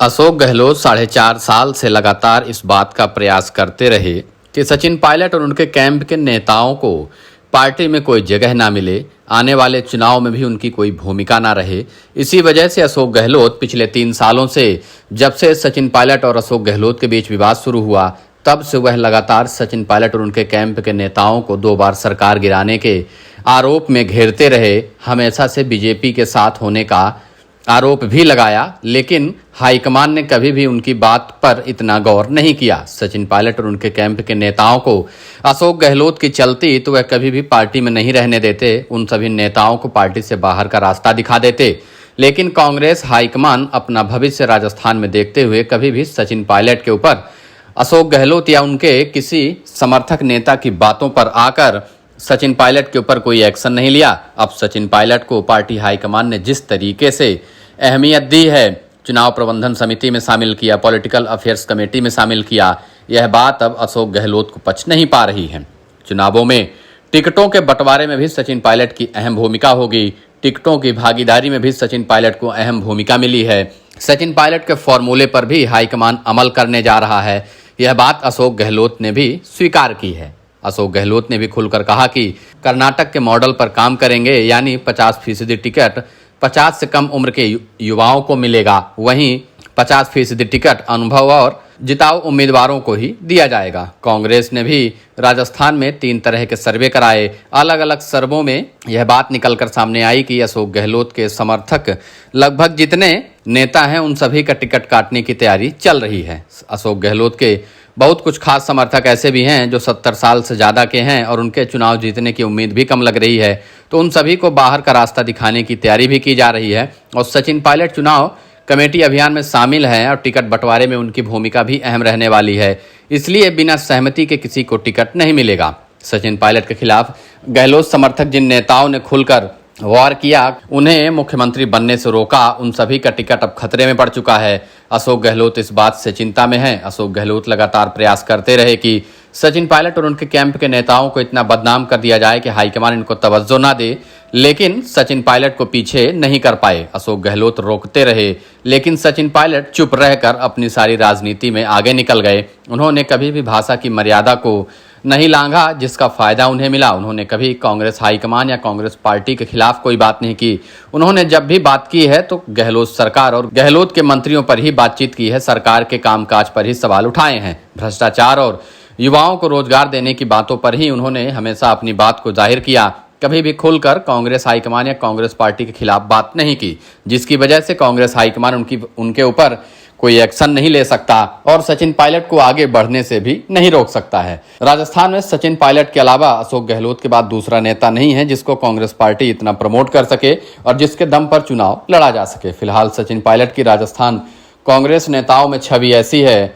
अशोक गहलोत 4.5 साल से लगातार इस बात का प्रयास करते रहे कि सचिन पायलट और उनके कैंप के नेताओं को पार्टी में कोई जगह ना मिले, आने वाले चुनाव में भी उनकी कोई भूमिका ना रहे। इसी वजह से अशोक गहलोत पिछले 3 सालों से, जब से सचिन पायलट और अशोक गहलोत के बीच विवाद शुरू हुआ, तब से वह लगातार सचिन पायलट और उनके कैंप के नेताओं को 2 बार सरकार गिराने के आरोप में घेरते रहे। हमेशा से बीजेपी के साथ होने का आरोप भी लगाया, लेकिन हाईकमान ने कभी भी उनकी बात पर इतना गौर नहीं किया। सचिन पायलट और उनके कैंप के नेताओं को अशोक गहलोत की चलती तो वह कभी भी पार्टी में नहीं रहने देते, उन सभी नेताओं को पार्टी से बाहर का रास्ता दिखा देते। लेकिन कांग्रेस हाईकमान अपना भविष्य राजस्थान में देखते हुए कभी भी सचिन पायलट के ऊपर अशोक गहलोत या उनके किसी समर्थक नेता की बातों पर आकर सचिन पायलट के ऊपर कोई एक्शन नहीं लिया। अब सचिन पायलट को पार्टी हाईकमान ने जिस तरीके से अहमियत दी है, चुनाव प्रबंधन समिति में शामिल किया, पॉलिटिकल अफेयर्स कमेटी में शामिल किया, यह बात अब अशोक गहलोत को पच नहीं पा रही है। चुनावों में टिकटों के बंटवारे में भी सचिन पायलट की अहम भूमिका होगी। टिकटों की भागीदारी में भी सचिन पायलट को अहम भूमिका मिली है। सचिन पायलट के फॉर्मूले पर भी हाईकमान अमल करने जा रहा है, यह बात अशोक गहलोत ने भी स्वीकार की है। अशोक गहलोत ने भी खुलकर कहा कि कर्नाटक के मॉडल पर काम करेंगे, यानी 50% टिकट 50 से कम उम्र के युवाओं को मिलेगा, वहीं 50% टिकट अनुभव और जिताऊ उम्मीदवारों को ही दिया जाएगा। कांग्रेस ने भी राजस्थान में 3 तरह के सर्वे कराए। अलग अलग सर्वों में यह बात निकलकर सामने आई कि अशोक गहलोत के समर्थक लगभग जितने नेता हैं उन सभी का टिकट काटने की तैयारी चल रही है। अशोक गहलोत के बहुत कुछ खास समर्थक ऐसे भी हैं जो 70 साल से ज़्यादा के हैं और उनके चुनाव जीतने की उम्मीद भी कम लग रही है, तो उन सभी को बाहर का रास्ता दिखाने की तैयारी भी की जा रही है। और सचिन पायलट चुनाव कमेटी अभियान में शामिल हैं और टिकट बंटवारे में उनकी भूमिका भी अहम रहने वाली है, इसलिए बिना सहमति के किसी को टिकट नहीं मिलेगा। सचिन पायलट के खिलाफ गहलोत समर्थक जिन नेताओं ने खुलकर वार किया, उन्हें मुख्यमंत्री बनने से रोका, उन सभी का टिकट अब खतरे में पड़ चुका है। अशोक गहलोत इस बात से चिंता में है। अशोक गहलोत लगातार प्रयास करते रहे कि सचिन पायलट और उनके कैंप के नेताओं को इतना बदनाम कर दिया जाए कि हाईकमान इनको तवज्जो ना दे, लेकिन सचिन पायलट को पीछे नहीं कर पाए। अशोक गहलोत रोकते रहे, लेकिन सचिन पायलट चुप रहकर अपनी सारी राजनीति में आगे निकल गए। उन्होंने कभी भी भाषा की मर्यादा को नहीं लांघा, जिसका फायदा उन्हें मिला। उन्होंने कभी कांग्रेस हाईकमान या कांग्रेस पार्टी के खिलाफ कोई बात नहीं की। उन्होंने जब भी बात की है तो गहलोत सरकार और गहलोत के मंत्रियों पर ही बातचीत की है, सरकार के कामकाज पर ही सवाल उठाए हैं। भ्रष्टाचार और युवाओं को रोजगार देने की बातों पर ही उन्होंने हमेशा अपनी बात को जाहिर किया। कभी भी खुलकर कांग्रेस हाईकमान या कांग्रेस पार्टी के खिलाफ बात नहीं की, जिसकी वजह से कांग्रेस हाईकमान उनके ऊपर कोई एक्शन नहीं ले सकता और सचिन पायलट को आगे बढ़ने से भी नहीं रोक सकता है। राजस्थान में सचिन पायलट के अलावा अशोक गहलोत के बाद दूसरा नेता नहीं है जिसको कांग्रेस पार्टी इतना प्रमोट कर सके और जिसके दम पर चुनाव लड़ा जा सके। फिलहाल सचिन पायलट की राजस्थान कांग्रेस नेताओं में छवि ऐसी है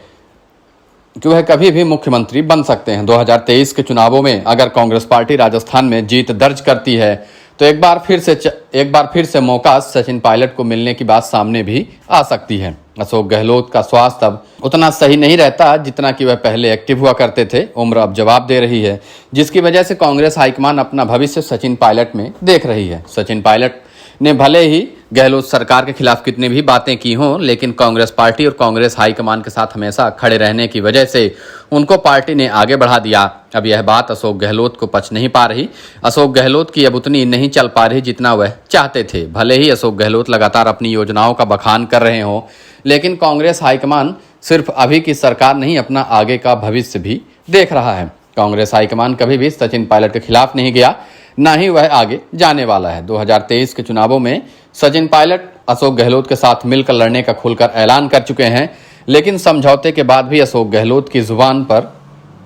कि वह कभी भी मुख्यमंत्री बन सकते हैं। 2023 के चुनावों में अगर कांग्रेस पार्टी राजस्थान में जीत दर्ज करती है तो एक बार फिर से मौका सचिन पायलट को मिलने की बात सामने भी आ सकती है। अशोक गहलोत का स्वास्थ्य अब उतना सही नहीं रहता जितना कि वह पहले एक्टिव हुआ करते थे। उम्र अब जवाब दे रही है, जिसकी वजह से कांग्रेस हाईकमान अपना भविष्य सचिन पायलट में देख रही है। सचिन पायलट ने भले ही गहलोत सरकार के खिलाफ कितनी भी बातें की हों, लेकिन कांग्रेस पार्टी और कांग्रेस हाईकमान के साथ हमेशा खड़े रहने की वजह से उनको पार्टी ने आगे बढ़ा दिया। अब यह बात अशोक गहलोत को पच नहीं पा रही। अशोक गहलोत की अब उतनी नहीं चल पा रही जितना वह चाहते थे। भले ही अशोक गहलोत लगातार अपनी योजनाओं का बखान कर रहे हों, लेकिन कांग्रेस हाईकमान सिर्फ अभी की सरकार नहीं, अपना आगे का भविष्य भी देख रहा है। कांग्रेस हाईकमान कभी भी सचिन पायलट के खिलाफ नहीं गया, ना ही वह आगे जाने वाला है। 2023 के चुनावों में सचिन पायलट अशोक गहलोत के साथ मिलकर लड़ने का खुलकर ऐलान कर चुके हैं, लेकिन समझौते के बाद भी अशोक गहलोत की जुबान पर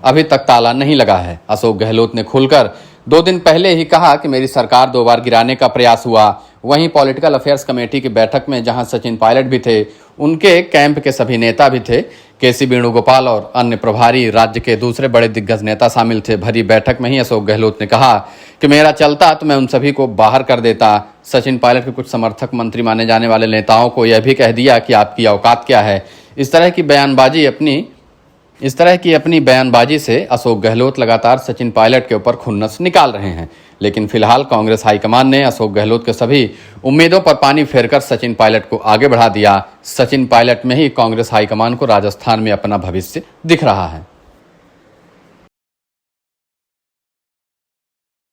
अभी तक ताला नहीं लगा है। अशोक गहलोत ने खुलकर 2 दिन पहले ही कहा कि मेरी सरकार 2 बार गिराने का प्रयास हुआ। वहीं पॉलिटिकल अफेयर्स कमेटी की बैठक में जहां सचिन पायलट भी थे, उनके कैंप के सभी नेता भी थे। केसी वेणुगोपाल और अन्य प्रभारी राज्य के दूसरे बड़े दिग्गज नेता शामिल थे। भरी बैठक में ही अशोक गहलोत ने कहा कि मेरा चलता तो मैं उन सभी को बाहर कर देता। सचिन पायलट के कुछ समर्थक मंत्री माने जाने वाले नेताओं को यह भी कह दिया कि आपकी औकात क्या है। इस तरह की अपनी बयानबाजी से अशोक गहलोत लगातार सचिन पायलट के ऊपर खुन्नस निकाल रहे हैं। लेकिन फिलहाल कांग्रेस हाईकमान ने अशोक गहलोत के सभी उम्मीदों पर पानी फेरकर सचिन पायलट को आगे बढ़ा दिया। सचिन पायलट में ही कांग्रेस हाईकमान को राजस्थान में अपना भविष्य दिख रहा है।